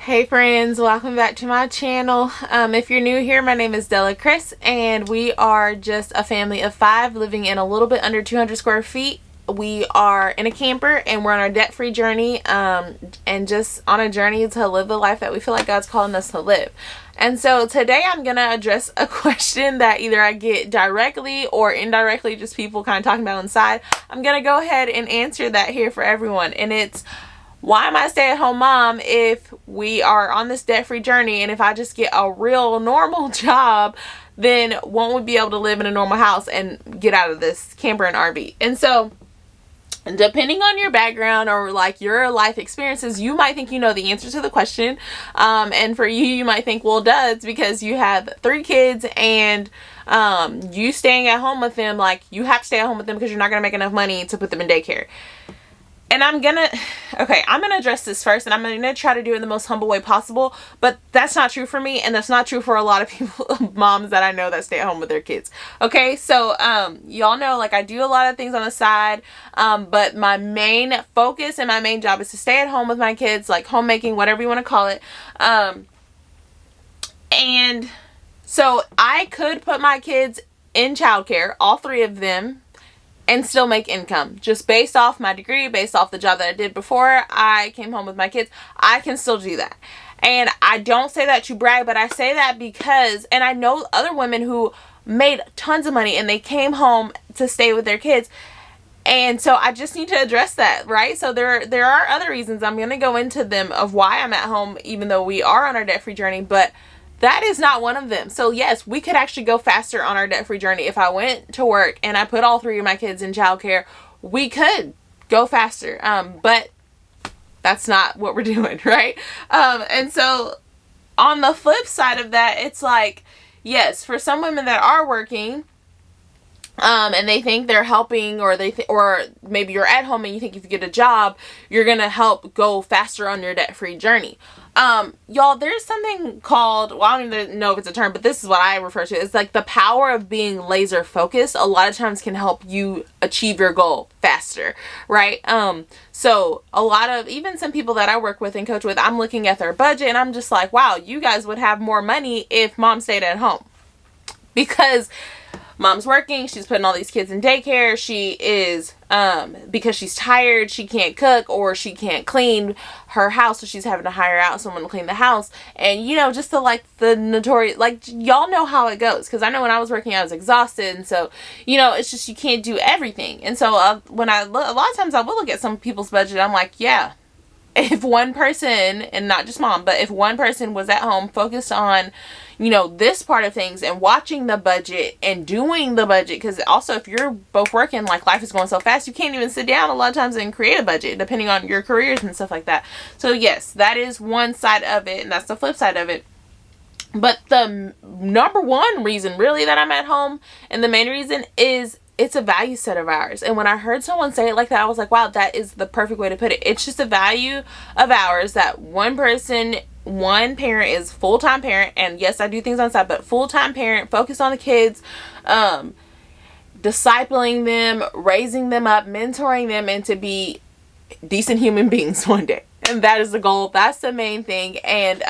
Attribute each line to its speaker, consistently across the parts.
Speaker 1: Hey friends, welcome back to my channel. If you're new here, my name is Dela Criss, and we are just a family of 5 living in a little bit under 200 square feet. We are in a camper and we're on our debt-free journey, and just on a journey to live the life that we feel like God's calling us to live. And so today I'm going to address a question that either I get directly or indirectly, just people kind of talking about inside. I'm going to go ahead and answer that here for everyone. And it's, why am I a stay-at-home mom if we are on this debt-free journey, and if I just get a real normal job, then won't we be able to live in a normal house and get out of this camper and RV? And so, depending on your background or like your life experiences, you might think you know the answer to the question. And for you, you might think, well, duh, it's because you have 3 kids and you staying at home with them. Like, you have to stay at home with them because you're not going to make enough money to put them in daycare. And I'm gonna address this first, and I'm gonna try to do it in the most humble way possible, but that's not true for me, and that's not true for a lot of people, moms that I know that stay at home with their kids. Okay, so y'all know, like, I do a lot of things on the side, but my main focus and my main job is to stay at home with my kids, like homemaking, whatever you want to call it. And so I could put my kids in childcare, all 3 of them, and still make income. Just based off my degree, based off the job that I did before I came home with my kids, I can still do that. And I don't say that to brag, but I say that because, and I know other women who made tons of money and they came home to stay with their kids. And so I just need to address that, right? So there are other reasons. I'm going to go into them of why I'm at home, even though we are on our debt-free journey, but that is not one of them. So yes, we could actually go faster on our debt-free journey. If I went to work and I put all 3 of my kids in childcare, we could go faster. But that's not what we're doing, right? And so on the flip side of that, it's like, yes, for some women that are working, and they think they're helping, or or maybe you're at home and you think if you get a job, you're gonna help go faster on your debt-free journey. Y'all, there's something called, well, I don't even know if it's a term, but this is what I refer to. It's like the power of being laser focused a lot of times can help you achieve your goal faster, right? So a lot of, even some people that I work with and coach with, I'm looking at their budget and I'm just like, wow, you guys would have more money if mom stayed at home. Because mom's working, she's putting all these kids in daycare, she is, because she's tired, she can't cook or she can't clean her house, so she's having to hire out someone to clean the house. And, you know, just the notorious, like, y'all know how it goes, because I know when I was working, I was exhausted, and so, you know, it's just, you can't do everything. And so, when I look, a lot of times I will look at some people's budget, I'm like, yeah, if one person, and not just mom, but if one person was at home focused on, you know, this part of things and watching the budget and doing the budget, because also if you're both working, like, life is going so fast, you can't even sit down a lot of times and create a budget depending on your careers and stuff like that. So yes, that is one side of it, and that's the flip side of it. But the number one reason really that I'm at home, and the main reason, is it's a value set of ours. And when I heard someone say it like that, I was like, wow, that is the perfect way to put it. It's just a value of ours that one parent is full-time parent, and yes, I do things on the side, but full-time parent, focused on the kids, discipling them, raising them up, mentoring them into be decent human beings one day. And that is the goal. That's the main thing. And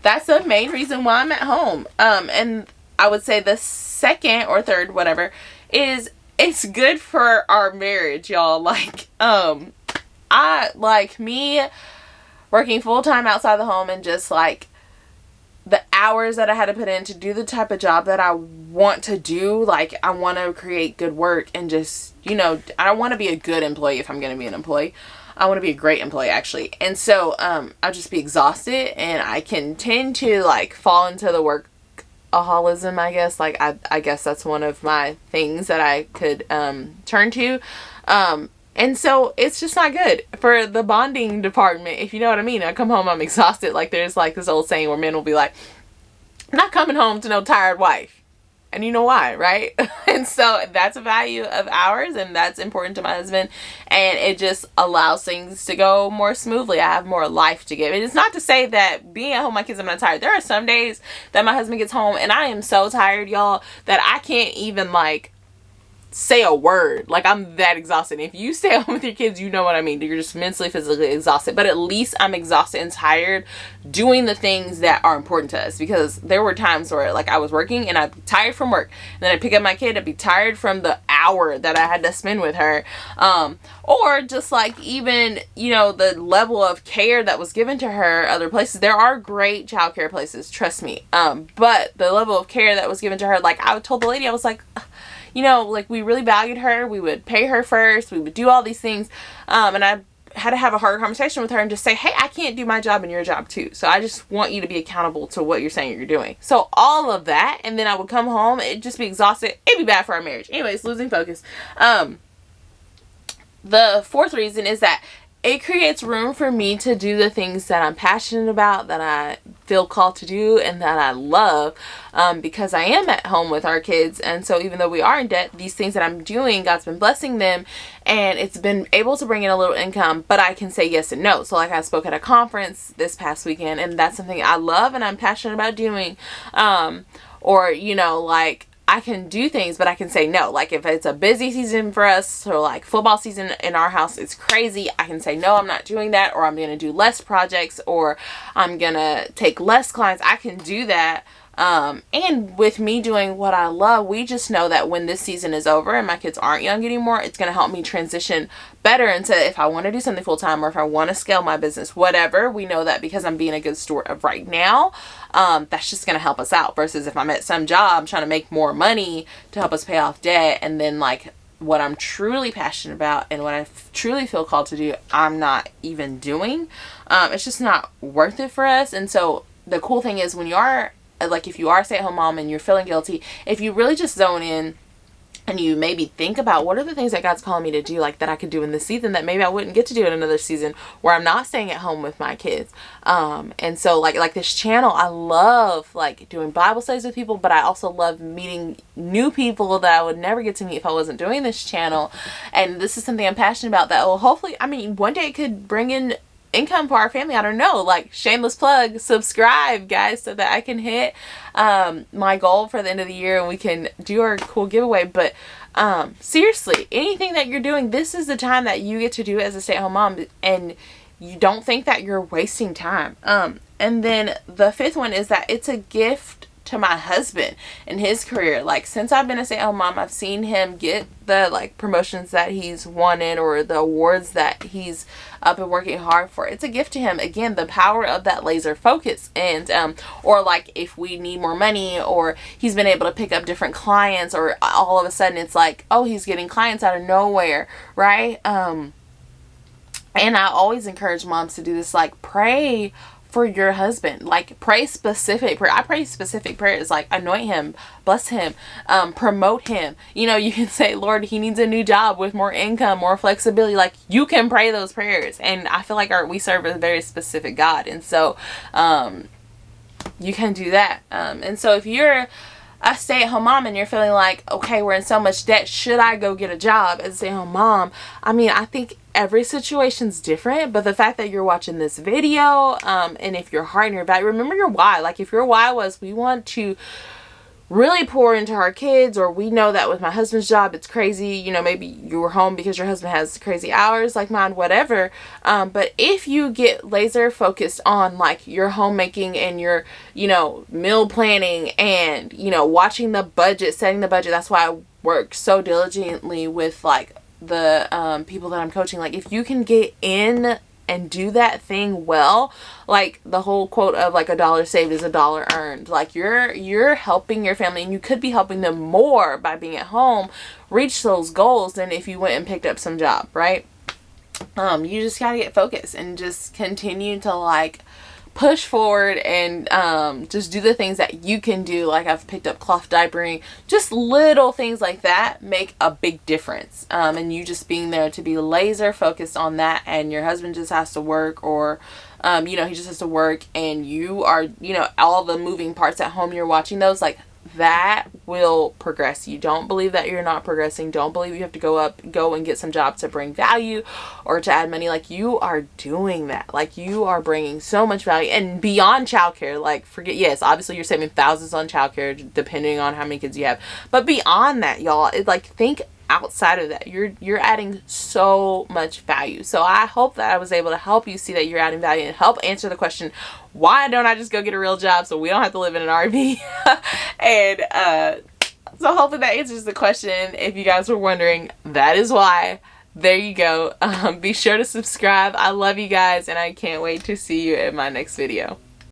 Speaker 1: that's the main reason why I'm at home. And I would say the second or third, whatever, is it's good for our marriage, y'all. Like, I like me working full-time outside the home, and just like the hours that I had to put in to do the type of job that I want to do. Like, I want to create good work, and just, you know, I don't want to be a good employee if I'm going to be an employee. I want to be a great employee, actually. And so I'll just be exhausted, and I can tend to like fall into the workaholism, I guess. Like, I guess that's one of my things that I could turn to. And so it's just not good for the bonding department, if you know what I mean. I come home, I'm exhausted. Like, there's like this old saying where men will be like, I'm not coming home to no tired wife. And you know why, right? And so that's a value of ours, and that's important to my husband. And it just allows things to go more smoothly. I have more life to give. And it's not to say that being at home with my kids, I'm not tired. There are some days that my husband gets home and I am so tired, y'all, that I can't even like say a word. Like, I'm that exhausted. If you stay home with your kids, you know what I mean. You're just mentally, physically exhausted. But at least I'm exhausted and tired doing the things that are important to us. Because there were times where, like, I was working and I'd be tired from work. And then I'd pick up my kid. I'd be tired from the hour that I had to spend with her. Or just, like, even, you know, the level of care that was given to her other places. There are great childcare places, trust me. But the level of care that was given to her, like, I told the lady, I was like, you know, like, we really valued her. We would pay her first. We would do all these things. And I had to have a hard conversation with her and just say, hey, I can't do my job and your job too. So I just want you to be accountable to what you're saying you're doing. So all of that. And then I would come home. It'd just be exhausted. It'd be bad for our marriage. Anyways, losing focus. The fourth reason is that it creates room for me to do the things that I'm passionate about, that I feel called to do, and that I love, because I am at home with our kids. And so even though we are in debt, these things that I'm doing, God's been blessing them, and it's been able to bring in a little income, but I can say yes and no. So, like, I spoke at a conference this past weekend, and that's something I love and I'm passionate about doing. Or, you know, like, I can do things, but I can say no. Like, if it's a busy season for us, or like football season in our house, it's crazy, I can say no, I'm not doing that, or I'm going to do less projects, or I'm going to take less clients. I can do that. And with me doing what I love, we just know that when this season is over and my kids aren't young anymore, it's going to help me transition better into if I want to do something full time, or if I want to scale my business, whatever. We know that because I'm being a good steward of right now, that's just going to help us out, versus if I'm at some job trying to make more money to help us pay off debt, and then, like, what I'm truly passionate about and what I truly feel called to do, I'm not even doing. It's just not worth it for us. And so the cool thing is, when you are, like, if you are a stay-at-home mom and you're feeling guilty, if you really just zone in and you maybe think about what are the things that God's calling me to do, like, that I could do in this season that maybe I wouldn't get to do in another season where I'm not staying at home with my kids. And so like this channel, I love, like, doing Bible studies with people, but I also love meeting new people that I would never get to meet if I wasn't doing this channel. And this is something I'm passionate about that will hopefully, I mean, one day it could bring in income for our family. I don't know, like, shameless plug, subscribe, guys, so that I can hit my goal for the end of the year and we can do our cool giveaway. But seriously, anything that you're doing, this is the time that you get to do it as a stay-at-home mom, and you don't think that you're wasting time. And then the fifth one is that it's a gift to my husband and his career. Like, since I've been a stay-at-home mom, I've seen him get the, like, promotions that he's wanted, or the awards that he's been working hard for. It's a gift to him. Again, the power of that laser focus. And or, like, if we need more money, or he's been able to pick up different clients, or all of a sudden it's like, oh, he's getting clients out of nowhere, right? And I always encourage moms to do this, like, pray for your husband. Like, pray specific prayer. I pray specific prayers, like, anoint him, bless him, promote him. You know, you can say, Lord, he needs a new job with more income, more flexibility. Like, you can pray those prayers. And I feel like we serve a very specific God. And so, you can do that. And so if you're a stay-at-home mom and you're feeling like, okay, we're in so much debt, should I go get a job as a stay-at-home mom? I mean, I think every situation's different, but the fact that you're watching this video, and if your heart and your value, remember your why. Like, if your why was, we want to really pour into our kids, or we know that with my husband's job, it's crazy, you know, maybe you were home because your husband has crazy hours like mine, whatever. But if you get laser focused on, like, your homemaking and your, you know, meal planning and, you know, watching the budget, setting the budget, that's why I work so diligently with, like, the people that I'm coaching. Like, if you can get in and do that thing well, like the whole quote of, like, $1 saved is $1 earned. Like, you're helping your family, and you could be helping them more by being at home reach those goals than if you went and picked up some job, right? You just gotta get focused and just continue to, like, push forward and just do the things that you can do. Like, I've picked up cloth diapering, just little things like that make a big difference. And you just being there to be laser focused on that, and your husband just has to work, or you know, he just has to work, and you are, you know, all the moving parts at home, you're watching those, like, that will progress you. Don't believe that you're not progressing. Don't believe you have to go and get some jobs to bring value or to add money. Like, you are doing that. Like, you are bringing so much value, and beyond childcare. Like, yes, obviously you're saving thousands on childcare depending on how many kids you have, but beyond that, y'all, like, think outside of that. You're adding so much value. So I hope that I was able to help you see that you're adding value and help answer the question, why don't I just go get a real job so we don't have to live in an RV? And so hopefully that answers the question. If you guys were wondering, that is why. There you go. Be sure to subscribe. I love you guys, and I can't wait to see you in my next video.